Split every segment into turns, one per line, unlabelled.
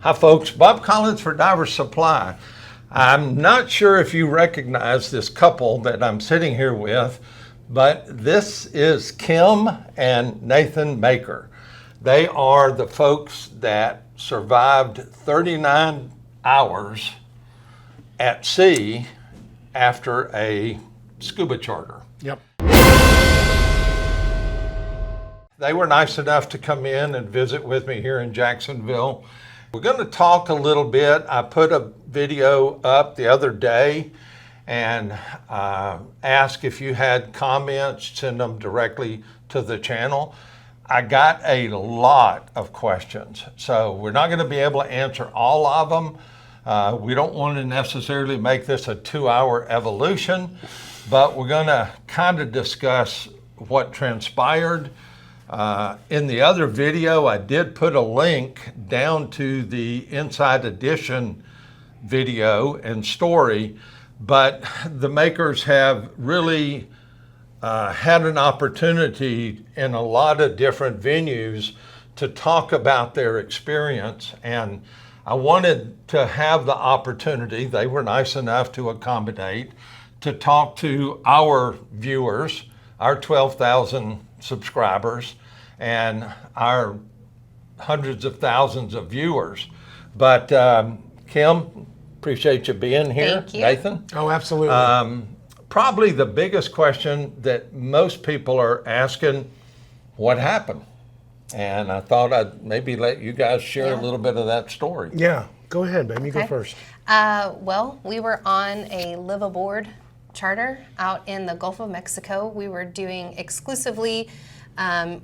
Hi folks, Bob Collins for Diver Supply. I'm not sure if you recognize this couple that I'm sitting here with, but this is Kim and Nathan Maker. They are the folks that survived 39 hours at sea after a scuba charter.
Yep.
They were nice enough to come in and visit with me here in Jacksonville. We're going to talk a little bit. I put a video up the other day and asked if you had comments, send them directly to the channel. I got a lot of questions, so we're not going to be able to answer all of them. We don't want to necessarily make this a 2-hour evolution, but we're going to kind of discuss what transpired. In the other video, I did put a link down to the Inside Edition video and story, but the makers have really had an opportunity in a lot of different venues to talk about their experience, and I wanted to have the opportunity, they were nice enough to accommodate, to talk to our viewers, our 12,000 subscribers, and our hundreds of thousands of viewers. But Kim, appreciate you being here.
Thank you.
Nathan?
Oh, absolutely.
Probably the biggest question that most people are asking, what happened? And I thought I'd maybe let you guys share a little bit of that story.
Yeah, go ahead, babe. You go first.
Well, we were on a live aboard charter out in the Gulf of Mexico. We were doing exclusively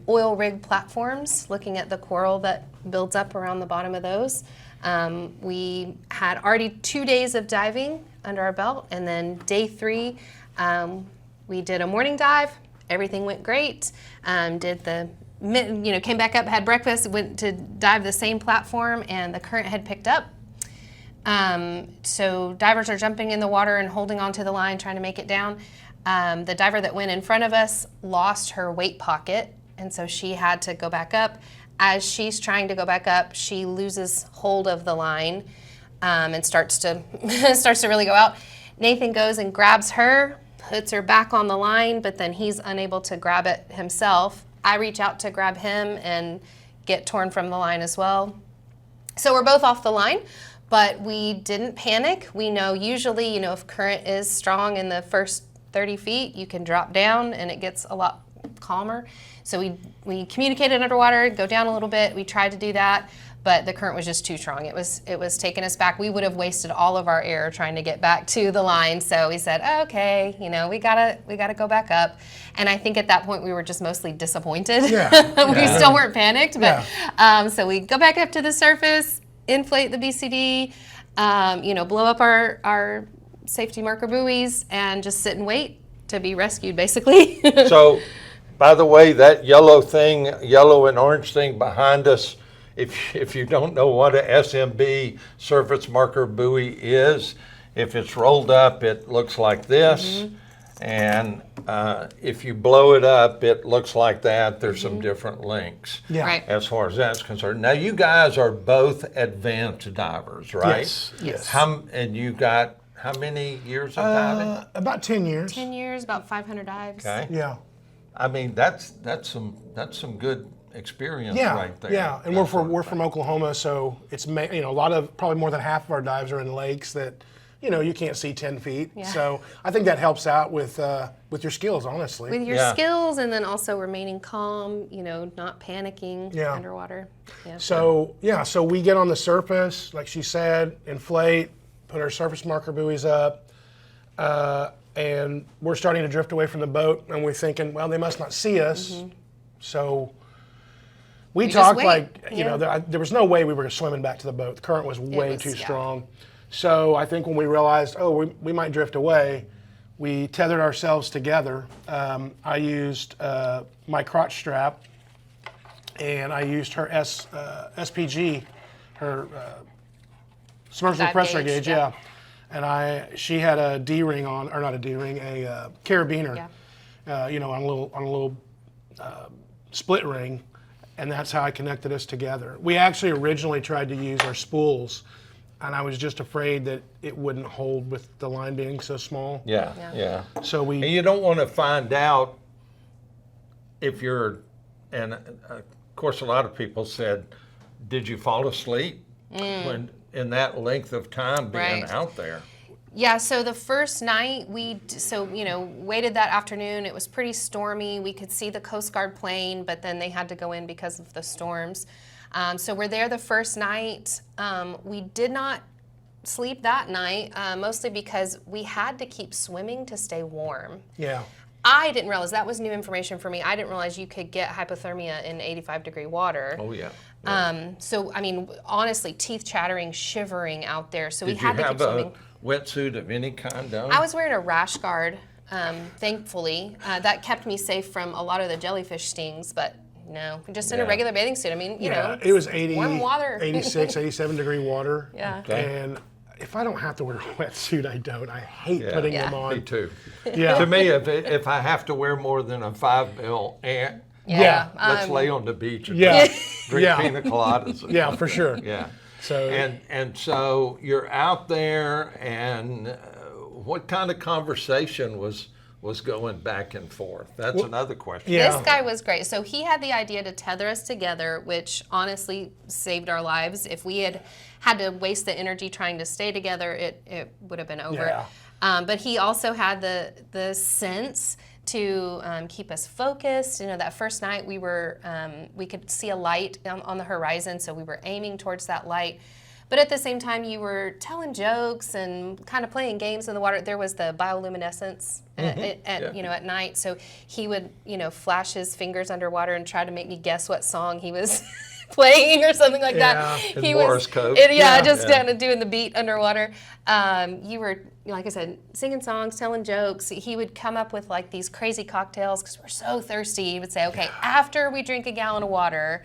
oil rig platforms, looking at the coral that builds up around the bottom of those. We had already 2 days of diving under our belt, and then day 3, we did a morning dive. Everything went great. Came back up, had breakfast, went to dive the same platform, and the current had picked up. So divers are jumping in the water and holding onto the line, trying to make it down. The diver that went in front of us lost her weight pocket, and so she had to go back up. As she's trying to go back up, she loses hold of the line and starts to really go out. Nathan goes and grabs her, puts her back on the line, but then he's unable to grab it himself. I reach out to grab him and get torn from the line as well. So we're both off the line, but we didn't panic. We know usually, if current is strong in the first 30 feet, you can drop down and it gets a lot calmer. So we communicated underwater, go down a little bit. We tried to do that, but the current was just too strong. It was taking us back. We would have wasted all of our air trying to get back to the line. So we said, okay, we gotta go back up. And I think at that point we were just mostly disappointed.
Yeah.
We still weren't panicked, but so we go back up to the surface, inflate the BCD, blow up our safety marker buoys, and just sit and wait to be rescued, basically.
So, by the way, that yellow and orange thing behind us, if you don't know what a SMB, surface marker buoy, is, if it's rolled up, it looks like this. And if you blow it up, it looks like that. There's some different links
Right.
as far as that's concerned. Now, you guys are both advanced divers, right?
Yes.
And you got how many years of diving?
About 10 years.
10 years, about 500 dives.
Okay.
Yeah.
I mean, that's some good experience right there.
Yeah, and we're from Oklahoma, so it's a lot of, probably more than half of our dives are in lakes that you can't see 10 feet.
Yeah.
So I think that helps out with your skills, honestly.
With your skills, and then also remaining calm, not panicking underwater. Yeah.
So we get on the surface, like she said, inflate, put our surface marker buoys up, and we're starting to drift away from the boat, and we're thinking, well, they must not see us. So we talked there was no way we were swimming back to the boat. The current was way too strong. So I think when we realized, we might drift away, we tethered ourselves together. I used my crotch strap, and I used her SPG, her submersible pressure gauge, and she had a D-ring on, or not a D-ring, a carabiner, on a little split ring, and that's how I connected us together. We actually originally tried to use our spools, and I was just afraid that it wouldn't hold with the line being so small.
Yeah.
So
And
we,
you don't want to find out if you're, and of course, a lot of people said, did you fall asleep when in that length of time being
Right.
out there?
Yeah, so the first night waited that afternoon. It was pretty stormy. We could see the Coast Guard plane, but then they had to go in because of the storms. So we're there the first night. We did not sleep that night, mostly because we had to keep swimming to stay warm.
yeah.
I didn't realize, that was new information for me. I didn't realize you could get hypothermia in 85-degree water.
Oh, yeah.
So, I mean, honestly, teeth chattering, shivering out there. So we
Did you
had to keep
have
swimming.
a wetsuit of any kind on?
I was wearing a rash guard, thankfully. That kept me safe from a lot of the jellyfish stings, but no, just in a
Yeah.
regular bathing suit. I mean, you know,
It was 80,
warm water.
86, 87-degree water.
Yeah.
Okay.
And if I don't have to wear a wetsuit, I don't. I hate
Yeah.
putting
Yeah.
them on.
Me too.
Yeah.
To me, if I have to wear more than a 5 mil,
Yeah.
let's lay on the beach and
Yeah.
drink
Yeah.
pina coladas.
Yeah, for sure.
Yeah.
So
And so you're out there, and what kind of conversation was going back and forth? That's another question.
Yeah.
This guy was great. So he had the idea to tether us together, which honestly saved our lives. If we had to waste the energy trying to stay together, it would have been over.
Yeah.
But he also had the sense to keep us focused. You know, that first night we could see a light on the horizon, so we were aiming towards that light. But at the same time, you were telling jokes and kind of playing games in the water. There was the bioluminescence at night. So he would, flash his fingers underwater and try to make me guess what song he was playing or something like
Yeah.
that.
His
He
Morse
was,
code.
just kind of doing the beat underwater. You were, like I said, singing songs, telling jokes. He would come up with like these crazy cocktails because we're so thirsty. He would say, okay, after we drink a gallon of water,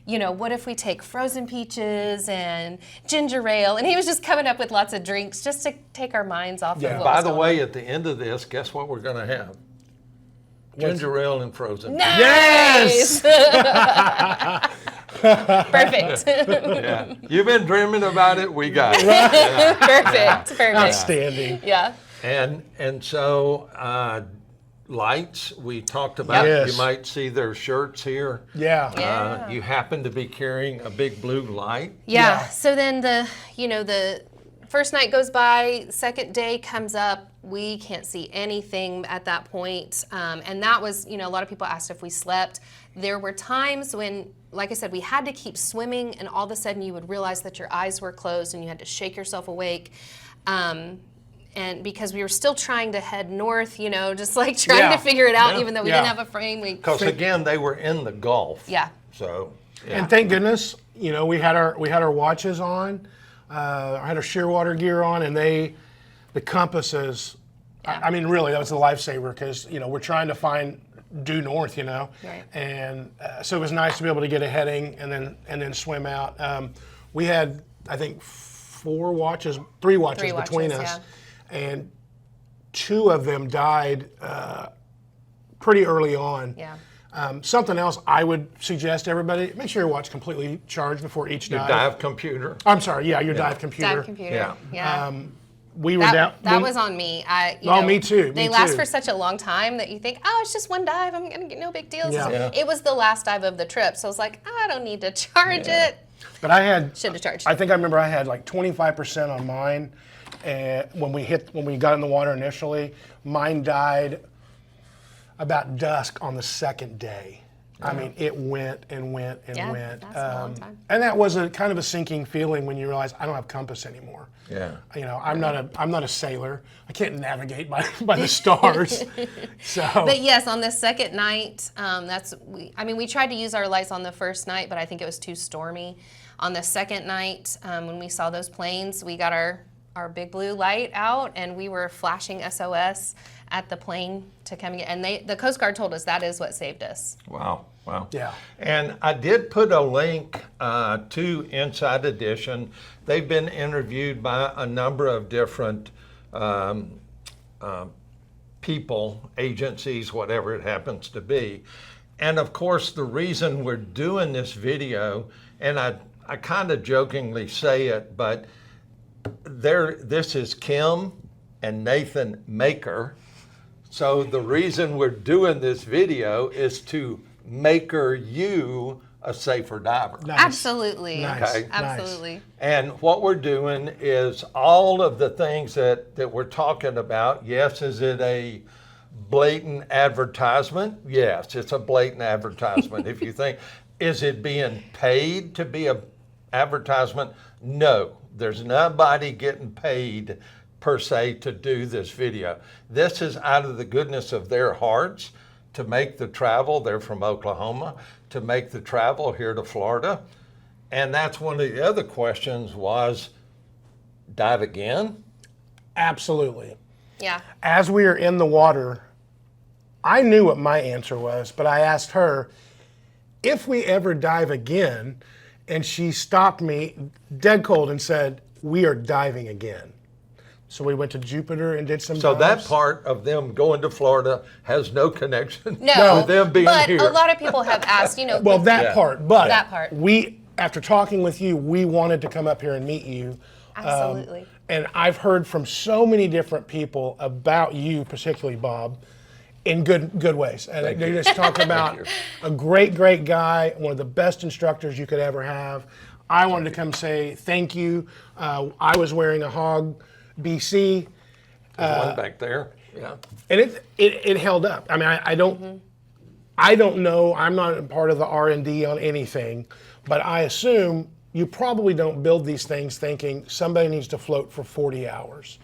what if we take frozen peaches and ginger ale? And he was just coming up with lots of drinks just to take our minds off of what
By
was
the
going
way,
on.
at the end of this, guess what we're going to have? Ginger ale and frozen.
Nice! Perfect.
Yeah. You've been dreaming about it. We got it.
Perfect.
outstanding.
Yeah.
And so lights, we talked about.
Yes.
You might see their shirts here.
Yeah.
Yeah.
You happen to be carrying a big blue light.
Yeah.
Yeah.
So then the first night goes by, second day comes up. We can't see anything at that point. And that was, a lot of people asked if we slept. There were times when, like I said, we had to keep swimming, and all of a sudden you would realize that your eyes were closed and you had to shake yourself awake. And because we were still trying to head north, just like trying
Yeah.
to figure it out,
Yeah.
even though we
Yeah.
didn't have a frame.
Because again, they were in the Gulf.
Yeah.
So, yeah.
And thank goodness, we had our watches on. I had our shearwater gear on, and the compasses.
Yeah.
I mean, really, that was a lifesaver because we're trying to find due north,
Right.
and so it was nice to be able to get a heading and then swim out. We had, I think, three watches between us, and two of them died pretty early on.
Yeah.
Something else I would suggest to everybody: make sure your watch completely charged before each
Your
dive.
dive computer.
I'm sorry, yeah, your dive computer.
Dive computer.
Yeah.
Yeah.
We were down.
That was on me.
Me too,
They
me
last
too.
for such a long time that you think, oh, it's just one dive. I'm gonna get no big deal.
Yeah.
Yeah.
It was the last dive of the trip, so I was like, I don't need to charge it.
But I had.
Should have charged.
I think I remember I had like 25% on mine, and when we got in the water initially, mine died about dusk on the second day. I mean, it went and went and
Yeah,
went.
that's a long time.
And that was a kind of a sinking feeling when you realize I don't have compass anymore.
Yeah.
I'm not a sailor. I can't navigate by the stars. So.
But yes, on the second night, we tried to use our lights on the first night, but I think it was too stormy. On the second night, when we saw those planes, we got our big blue light out, and we were flashing SOS at the plane to come get. And the Coast Guard told us that is what saved us.
Wow.
Yeah.
And I did put a link to Inside Edition. They've been interviewed by a number of different people, agencies, whatever it happens to be. And of course, the reason we're doing this video, and I kind of jokingly say it, but this is Kim and Nathan Maker. So the reason we're doing this video is to maker you a safer diver.
Nice.
Absolutely.
Nice.
Okay.
Absolutely.
And what we're doing is all of the things that we're talking about. Yes, is it a blatant advertisement? Yes, it's a blatant advertisement. If you think, is it being paid to be a advertisement? No, there's nobody getting paid per se to do this video. This is out of the goodness of their hearts to make the travel. They're from Oklahoma, to make the travel here to Florida. And that's one of the other questions was, dive again?
Absolutely.
Yeah.
As we were in the water, I knew what my answer was, but I asked her, if we ever dive again, and she stopped me dead cold and said, we are diving again. So we went to Jupiter and did some
So
dives.
that part of them going to Florida has no connection
No,
with them being
but
here.
a lot of people have asked, you know.
Well, that
Yeah.
part, but
That part.
we, after talking with you, we wanted to come up here and meet you.
Absolutely.
And I've heard from so many different people about you, particularly Bob, in good ways. And they just talk about a great guy, one of the best instructors you could ever have. I wanted to come say thank you. I was wearing a Hog BC,
There's one back there. Yeah.
and it held up. I mean, I don't know. I'm not a part of the R&D on anything, but I assume you probably don't build these things thinking somebody needs to float for 40 hours.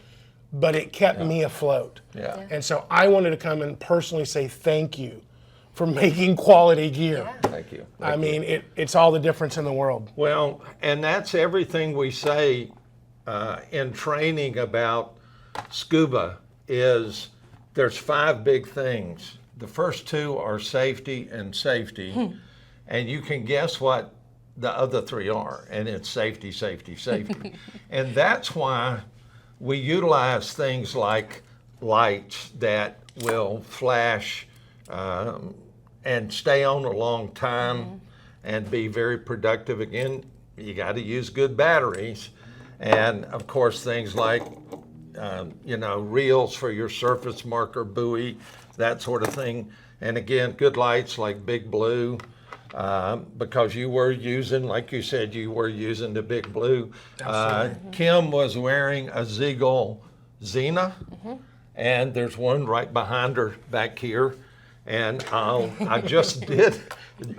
But it kept me afloat.
Yeah.
And so I wanted to come and personally say thank you for making quality gear.
Thank you.
I mean, it's all the difference in the world.
Well, and that's everything we say in training about scuba is there's 5 big things. The first 2 are safety and safety. And you can guess what the other 3 are. And it's safety, safety, safety. And that's why we utilize things like lights that will flash and stay on a long time and be very productive. Again, you got to use good batteries. And of course, things like, reels for your surface marker buoy, that sort of thing. And again, good lights like Big Blue, because you were using, like you said, you were using the Big Blue. Kim was wearing a Ziegel Xena, and there's one right behind her back here. And I just did,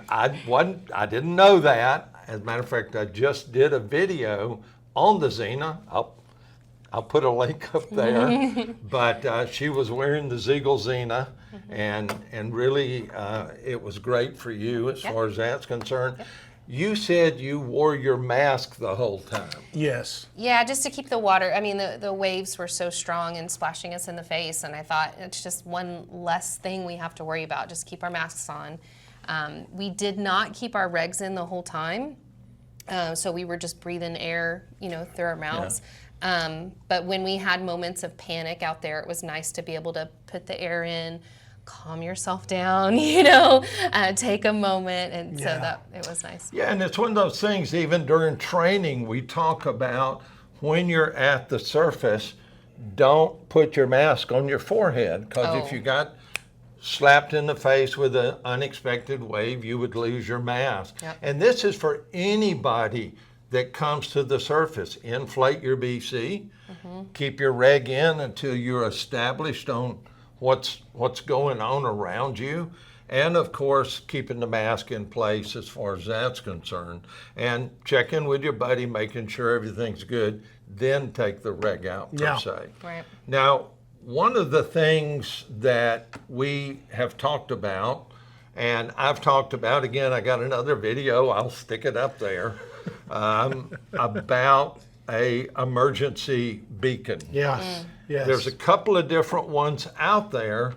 I didn't know that. As a matter of fact, I just did a video on the Xena. I'll put a link up there. But she was wearing the Ziegel Xena, and really it was great for you as far as that's concerned. You said you wore your mask the whole time.
Yes.
Yeah, just to keep the water. I mean, the waves were so strong and splashing us in the face, and I thought it's just one less thing we have to worry about. Just keep our masks on. We did not keep our regs in the whole time, so we were just breathing air, through our mouths. But when we had moments of panic out there, it was nice to be able to put the air in, calm yourself down, take a moment, and so that it was nice.
Yeah, and it's one of those things, even during training, we talk about when you're at the surface, don't put your mask on your forehead, because if you got slapped in the face with an unexpected wave, you would lose your mask.
Yep.
And this is for anybody that comes to the surface. Inflate your BC, keep your reg in until you're established on what's going on around you, and of course keeping the mask in place as far as that's concerned, and check in with your buddy, making sure everything's good, then take the reg out per se.
Right.
Now, one of the things that we have talked about, and I've talked about, again, I got another video, I'll stick it up there, about a emergency beacon.
Yes. Yes.
There's a couple of different ones out there,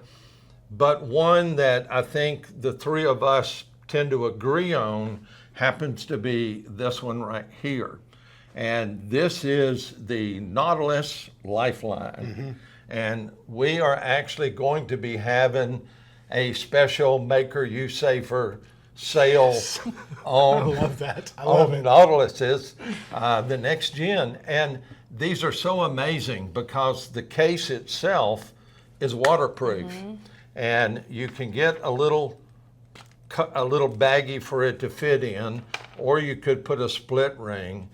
but one that I think the 3 of us tend to agree on happens to be this one right here. And this is the Nautilus Lifeline. And we are actually going to be having a special Maker You Safer sale on,
I love that. I love it.
Nautiluses, the next gen. And these are so amazing because the case itself is waterproof. And you can get a little baggie for it to fit in, or you could put a split ring.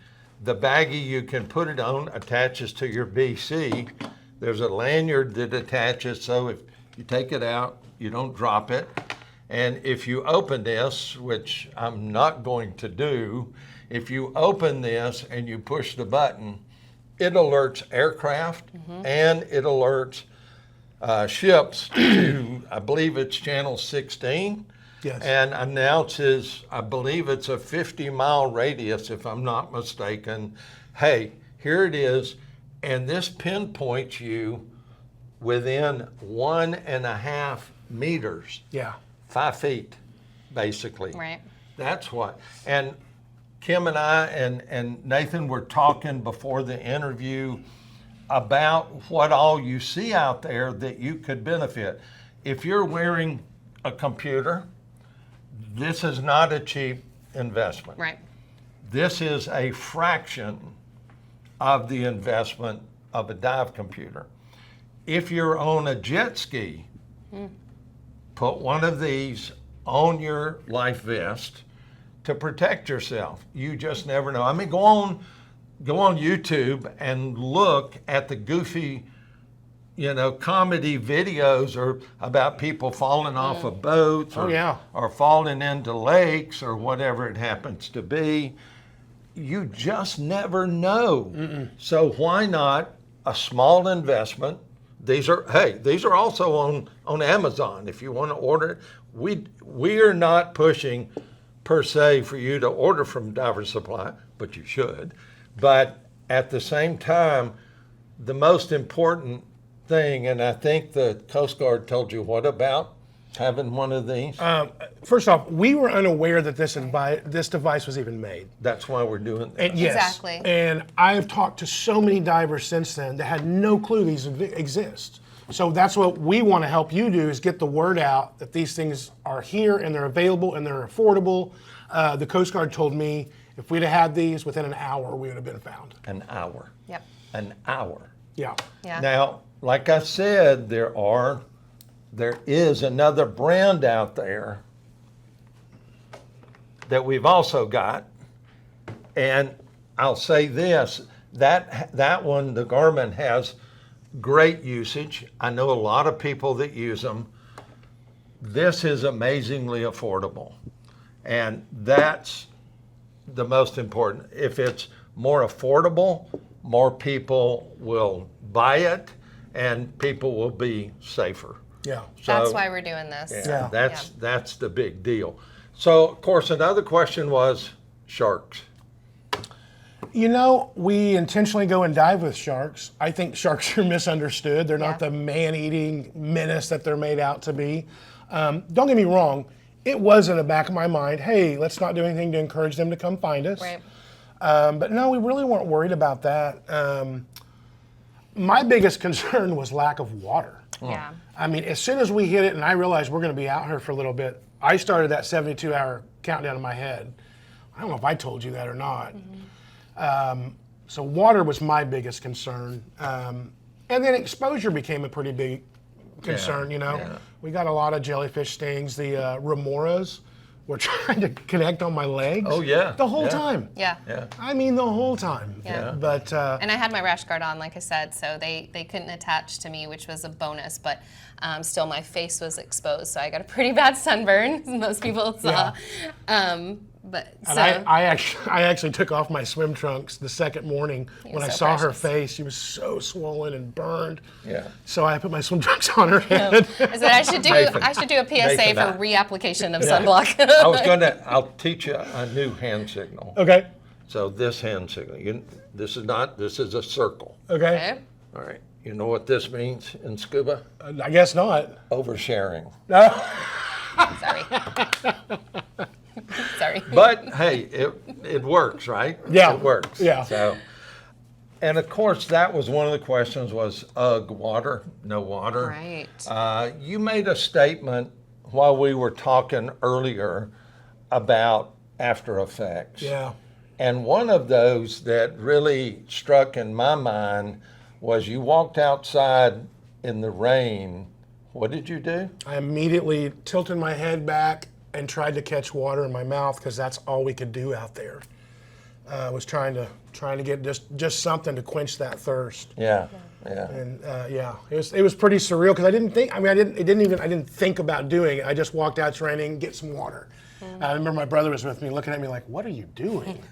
The baggie you can put it on attaches to your BC. There's a lanyard that attaches, so if you take it out, you don't drop it. And if you open this, which I'm not going to do, if you open this and you push the button, it alerts aircraft and it alerts ships to, I believe it's channel 16.
Yes.
And announces, I believe it's a 50-mile radius, if I'm not mistaken. Hey, here it is. And this pinpoints you within 1.5 meters,
Yeah.
5 feet, basically.
Right.
That's what. And Kim and I and Nathan were talking before the interview about what all you see out there that you could benefit. If you're wearing a computer, this is not a cheap investment.
Right.
This is a fraction of the investment of a dive computer. If you're on a jet ski, put one of these on your life vest to protect yourself. You just never know. I mean, go on YouTube and look at the goofy, comedy videos or about people falling off of boats or falling into lakes or whatever it happens to be. You just never know. So why not a small investment? These are also on Amazon if you want to order it. We are not pushing per se for you to order from Diver Supply, but you should. But at the same time, the most important thing, and I think the Coast Guard told you what about having one of these?
First off, we were unaware that this device was even made.
That's why we're doing this.
And yes,
Exactly.
And I've talked to so many divers since then that had no clue these exist. So that's what we want to help you do, is get the word out that these things are here and they're available and they're affordable. The Coast Guard told me if we'd have had these within an hour, we would have been found.
An hour.
Yep.
An hour.
Yeah.
Yeah.
Now, like I said, there is another brand out there that we've also got. And I'll say this, that one, the Garmin, has great usage. I know a lot of people that use them. This is amazingly affordable. And that's the most important. If it's more affordable, more people will buy it and people will be safer.
Yeah.
So,
That's why we're doing this.
yeah, that's the big deal. So, of course, another question was sharks.
We intentionally go and dive with sharks. I think sharks are misunderstood. They're not
Yeah.
the man-eating menace that they're made out to be. Don't get me wrong. It was in the back of my mind, hey, let's not do anything to encourage them to come find us.
Right.
But no, we really weren't worried about that. My biggest concern was lack of water.
Yeah.
I mean, as soon as we hit it and I realized we're going to be out here for a little bit, I started that 72-hour countdown in my head. I don't know if I told you that or not. So water was my biggest concern. And then exposure became a pretty big concern,
yeah.
We got a lot of jellyfish stings. The remoras were trying to connect on my legs.
Oh, yeah.
The whole
Yeah.
time.
Yeah.
Yeah.
I mean, the whole time.
Yeah.
But
And I had my rash guard on, like I said, so they couldn't attach to me, which was a bonus, but still my face was exposed, so I got a pretty bad sunburn, as most people saw. But
and
so
I actually took off my swim trunks the second morning when I
so
saw her
precious.
face. She was so swollen and burned.
Yeah.
So I put my swim trunks on her head.
I said I should do
Nathan.
a PSA
Nathan,
for
I-
reapplication of
Yeah.
sunblock.
I'll teach you a new hand signal.
Okay.
So this hand signal, this is a circle.
Okay.
Okay.
All right. You know what this means in scuba?
I guess not.
Oversharing.
Sorry. Sorry.
But hey, it works, right?
Yeah.
It works.
Yeah.
So, and of course, that was one of the questions was, water, no water.
Right.
You made a statement while we were talking earlier about after effects.
Yeah.
And one of those that really struck in my mind was you walked outside in the rain. What did you do?
I immediately tilted my head back and tried to catch water in my mouth because that's all we could do out there. Was trying to get just something to quench that thirst.
Yeah.
And it was pretty surreal because I didn't think about doing it. I just walked out to raining, get some water. I remember my brother was with me, looking at me like, "What are you doing?"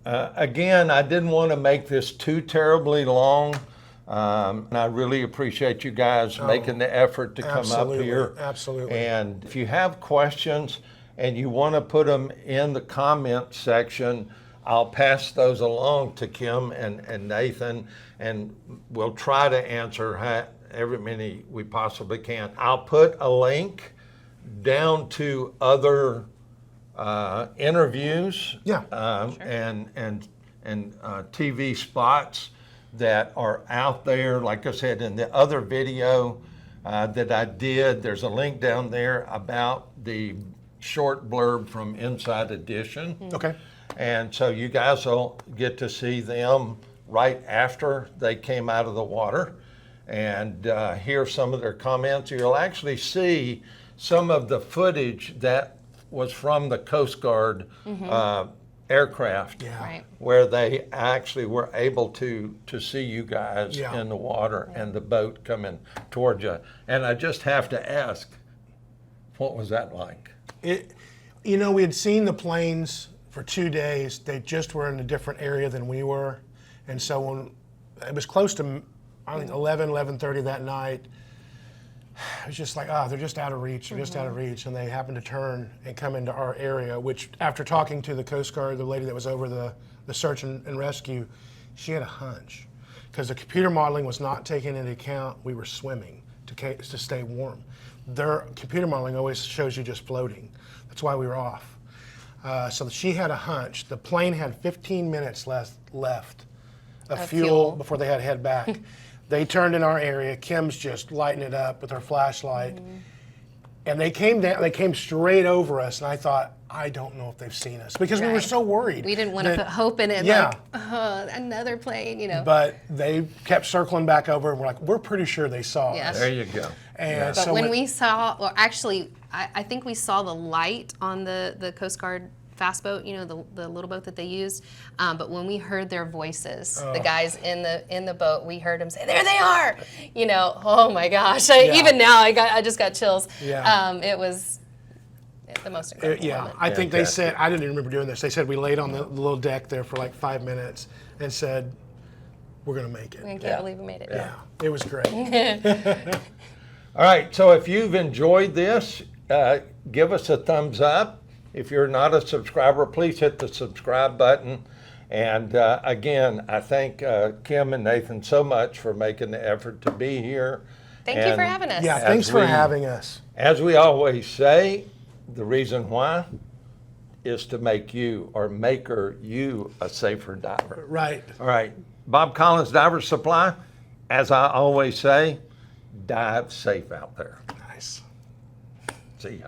Again, I didn't want to make this too terribly long. And I really appreciate you guys making the effort to come up here.
Absolutely.
And if you have questions and you want to put them in the comment section, I'll pass those along to Kim and Nathan, and we'll try to answer every many we possibly can. I'll put a link down to other interviews and TV spots that are out there. Like I said, in the other video that I did, there's a link down there about the short blurb from Inside Edition.
Okay.
And so you guys will get to see them right after they came out of the water and hear some of their comments. You'll actually see some of the footage that was from the Coast Guard aircraft,
Right.
where they actually were able to see you guys
Yeah.
in the water and the boat coming towards you. And I just have to ask, what was that like?
We had seen the planes for 2 days. They just were in a different area than we were. And so when it was close to, I think, 11:30 that night, it was just like, they're just out of reach. They're just out of reach. And they happened to turn and come into our area, which after talking to the Coast Guard, the lady that was over the search and rescue, she had a hunch. Because the computer modeling was not taking into account we were swimming to stay warm. Their computer modeling always shows you just floating. That's why we were off. So she had a hunch. The plane had 15 minutes left of fuel before they had to head back. They turned in our area. Kim's just lighting it up with her flashlight. And they came down, they came straight over us, and I thought, I don't know if they've seen us, because we were so worried.
We didn't want to put hope in it,
Yeah.
another plane,
But they kept circling back over, and we're pretty sure they saw
Yeah.
us.
There you go.
And
But
so
when we saw, well, actually, I think we saw the light on the Coast Guard fast boat, the little boat that they used. But when we heard their voices, the guys in the boat, we heard them say, "There they are!" Oh my gosh! Even now, I just got chills.
Yeah.
It was the most incredible moment.
I think they said, I didn't even remember doing this. They said we laid on the little deck there for like 5 minutes and said, "We're gonna make it."
I can't believe we made it.
Yeah, it was great.
All right, so if you've enjoyed this, give us a thumbs up. If you're not a subscriber, please hit the subscribe button. And again, I thank Kim and Nathan so much for making the effort to be here.
Thank you for having us.
Yeah, thanks for having us.
As we always say, the reason why is to make you a safer diver.
Right.
All right, Bob Collins Diver Supply, as I always say, dive safe out there.
Nice.
See ya.